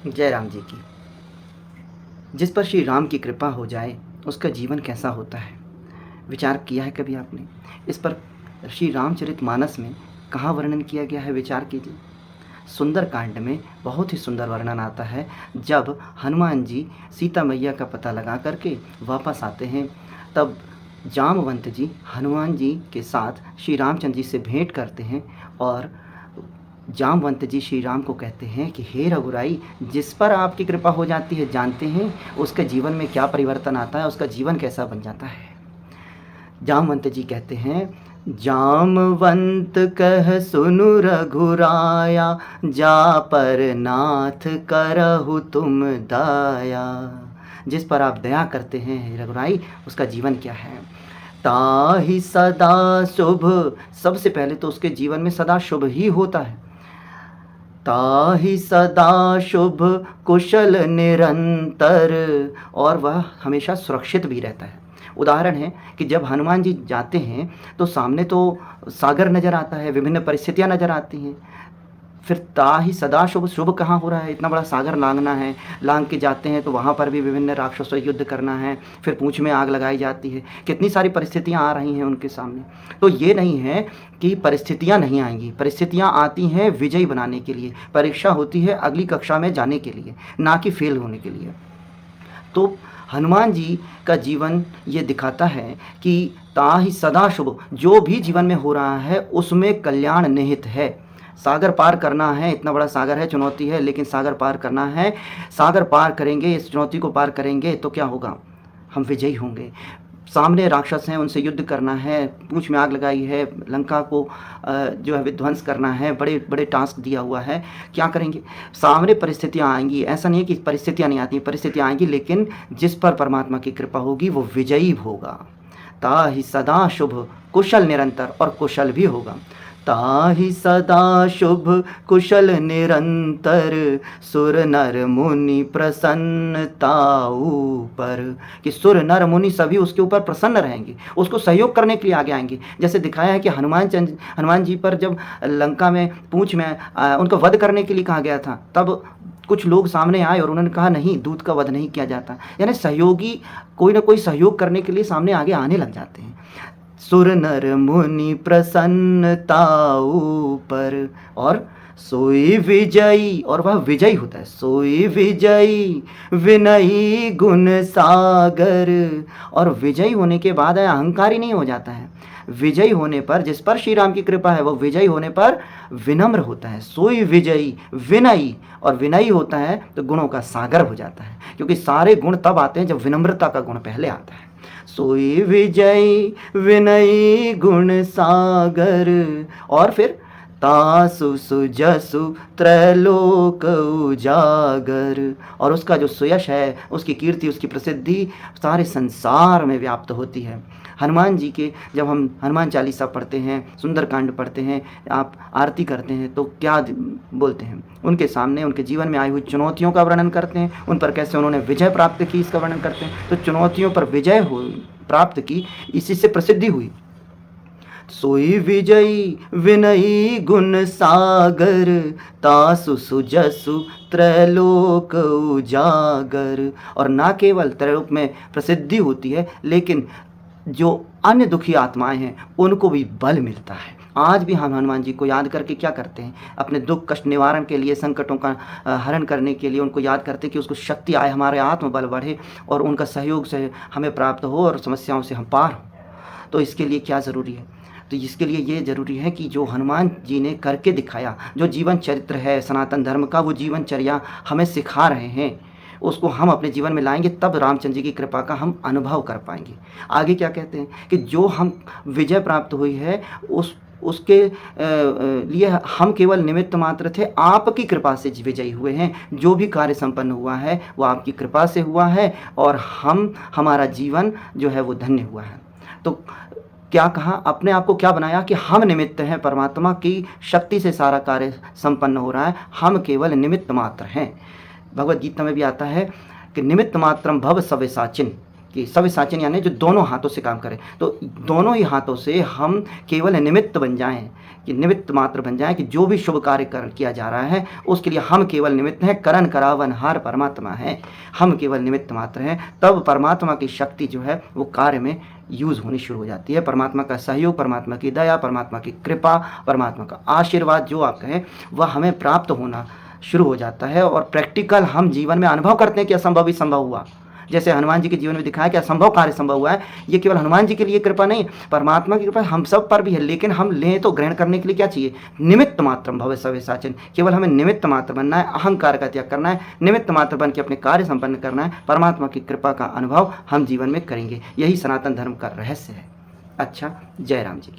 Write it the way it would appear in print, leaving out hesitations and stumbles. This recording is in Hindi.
जय राम जी की। जिस पर श्री राम की कृपा हो जाए उसका जीवन कैसा होता है, विचार किया है कभी आपने? इस पर श्री रामचरितमानस में कहाँ वर्णन किया गया है, विचार कीजिए। सुंदर कांड में बहुत ही सुंदर वर्णन आता है। जब हनुमान जी सीता मैया का पता लगा करके वापस आते हैं, तब जामवंत जी हनुमान जी के साथ श्री रामचंद्र जी से भेंट करते हैं और जामवंत जी श्री राम को कहते हैं कि हे रघुराई, जिस पर आपकी कृपा हो जाती है जानते हैं उसके जीवन में क्या परिवर्तन आता है, उसका जीवन कैसा बन जाता है। जामवंत जी कहते हैं, जामवंत कह सुनु रघुराया, जा पर नाथ करहु तुम दाया। जिस पर आप दया करते हैं हे रघुराई, उसका जीवन क्या है। ताहि सदा शुभ, सबसे पहले तो उसके जीवन में सदा शुभ ही होता है। ताहि सदा शुभ कुशल निरंतर, और वह हमेशा सुरक्षित भी रहता है। उदाहरण है कि जब हनुमान जी जाते हैं तो सामने तो सागर नज़र आता है, विभिन्न परिस्थितियां नज़र आती हैं। फिर ताहि सदा शुभ, शुभ कहाँ हो रहा है, इतना बड़ा सागर लांघना है, लांघ के जाते हैं तो वहाँ पर भी विभिन्न राक्षसों से युद्ध करना है, फिर पूंछ में आग लगाई जाती है, कितनी सारी परिस्थितियाँ आ रही हैं उनके सामने। तो ये नहीं है कि परिस्थितियाँ नहीं आएंगी, परिस्थितियाँ आती हैं विजयी बनाने के लिए, परीक्षा होती है अगली कक्षा में जाने के लिए, ना कि फेल होने के लिए। तो हनुमान जी का जीवन ये दिखाता है कि ताहि सदा शुभ, जो भी जीवन में हो रहा है उसमें कल्याण निहित है। सागर पार करना है, इतना बड़ा सागर है, चुनौती है, लेकिन सागर पार करना है। सागर पार करेंगे, इस चुनौती को पार करेंगे तो क्या होगा, हम विजयी होंगे। सामने राक्षस हैं, उनसे युद्ध करना है, पूंछ में आग लगाई है, लंका को जो है विध्वंस करना है, बड़े बड़े टास्क दिया हुआ है, क्या करेंगे। सामने परिस्थितियाँ आएंगी, ऐसा नहीं है कि परिस्थितियाँ नहीं आती, परिस्थितियाँ आएंगी, लेकिन जिस पर परमात्मा की कृपा होगी वो विजयी होगा। ताहि सदा शुभ कुशल निरंतर, और कुशल भी होगा। ताहि सदा शुभ कुशल निरंतर, सुर नर मुनि प्रसन्नताऊ पर, कि सुर नर मुनि सभी उसके ऊपर प्रसन्न रहेंगे, उसको सहयोग करने के लिए आगे आएंगे। जैसे दिखाया है कि हनुमान जी पर जब लंका में पूंछ में उनको वध करने के लिए कहा गया था, तब कुछ लोग सामने आए और उन्होंने कहा नहीं, दूत का वध नहीं किया जाता। यानी सहयोगी कोई ना कोई सहयोग करने के लिए सामने आगे आने लग जाते हैं। सुर नर मुनि प्रसन्नताऊ पर, और सोई विजयी, और वह विजयी होता है। सोई विजयी विनयी गुण सागर, और विजयी होने के बाद अहंकारी नहीं हो जाता है। विजयी होने पर, जिस पर श्री राम की कृपा है, वो विजयी होने पर विनम्र होता है। सोई विजयी विनयी, और विनयी होता है तो गुणों का सागर हो जाता है, क्योंकि सारे गुण तब आते हैं जब विनम्रता का गुण पहले आता है। सोई विजयी विनयी गुण सागर, और फिर तासु सुजसु त्रैलोक उजागर, और उसका जो सुयश है, उसकी कीर्ति, उसकी प्रसिद्धि सारे संसार में व्याप्त होती है। हनुमान जी के जब हम हनुमान चालीसा पढ़ते हैं, सुंदरकांड पढ़ते हैं, आप आरती करते हैं, तो क्या बोलते हैं, उनके सामने उनके जीवन में आई हुई चुनौतियों का वर्णन करते हैं, उन पर कैसे उन्होंने विजय प्राप्त की, इसका वर्णन करते हैं। तो चुनौतियों पर विजय प्राप्त की, इसी से प्रसिद्धि हुई। सोई विजयी विनयी गुण सागर, तासु सुजसु त्रैलोक उजागर, और ना केवल त्रैलोक में प्रसिद्धि होती है, लेकिन जो अन्य दुखी आत्माएं हैं उनको भी बल मिलता है। आज भी हम हनुमान जी को याद करके क्या करते हैं, अपने दुख कष्ट निवारण के लिए, संकटों का हरण करने के लिए उनको याद करते हैं कि उसको शक्ति आए, हमारे आत्मबल बढ़े, और उनका सहयोग से हमें प्राप्त हो और समस्याओं से हम पार हो। तो इसके लिए क्या ज़रूरी है, तो इसके लिए ये ज़रूरी है कि जो हनुमान जी ने करके दिखाया, जो जीवन चरित्र है सनातन धर्म का, वो जीवनचर्या हमें सिखा रहे हैं, उसको हम अपने जीवन में लाएंगे, तब रामचंद्र जी की कृपा का हम अनुभव कर पाएंगे। आगे क्या कहते हैं कि जो हम विजय प्राप्त हुई है उसके लिए हम केवल निमित्त मात्र थे, आपकी कृपा से विजयी हुए हैं। जो भी कार्य संपन्न हुआ है वो आपकी कृपा से हुआ है, और हमारा जीवन जो है वो धन्य हुआ है। तो क्या कहा, अपने आप को क्या बनाया कि हम निमित्त हैं, परमात्मा की शक्ति से सारा कार्य संपन्न हो रहा है, हम केवल निमित्त मात्र हैं। भगवद गीता में भी आता है कि निमित्त मात्रम भव सव्यसाचिन, कि सव्य साचन यानी जो दोनों हाथों से काम करे, तो दोनों ही हाथों से हम केवल निमित्त बन जाएं, कि निमित्त मात्र बन जाएं, कि जो भी शुभ कार्य किया जा रहा है उसके लिए हम केवल निमित्त हैं। करण करावनहार परमात्मा है, हम केवल निमित्त मात्र हैं। तब परमात्मा की शक्ति जो है वो कार्य में यूज़ होनी शुरू हो जाती है। परमात्मा का सहयोग, परमात्मा की दया, परमात्मा की कृपा, परमात्मा का आशीर्वाद जो आप कहें वह हमें प्राप्त होना शुरू हो जाता है, और प्रैक्टिकल हम जीवन में अनुभव करते हैं कि असंभव ही संभव हुआ। जैसे हनुमान जी के जीवन में दिखाया कि असंभव कार्य संभव हुआ है। ये केवल हनुमान जी के लिए कृपा नहीं, परमात्मा की कृपा हम सब पर भी है, लेकिन हम लें तो ग्रहण करने के लिए क्या चाहिए? निमित्त मात्र भव सव्य साचन। केवल हमें निमित्त मात्र बनना है, अहंकार का त्याग करना है, निमित्त मात्र बन के अपने कार्य संपन्न करना है। परमात्मा की कृपा का अनुभव हम जीवन में करेंगे। यही सनातन धर्म का रहस्य है। अच्छा, जय राम जी की।